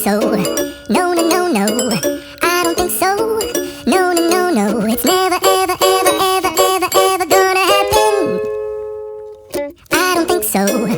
So, no, no, no, no, I don't think so. No, no, no, no, it's never, ever, ever, ever, ever, ever gonna happen. I don't think so.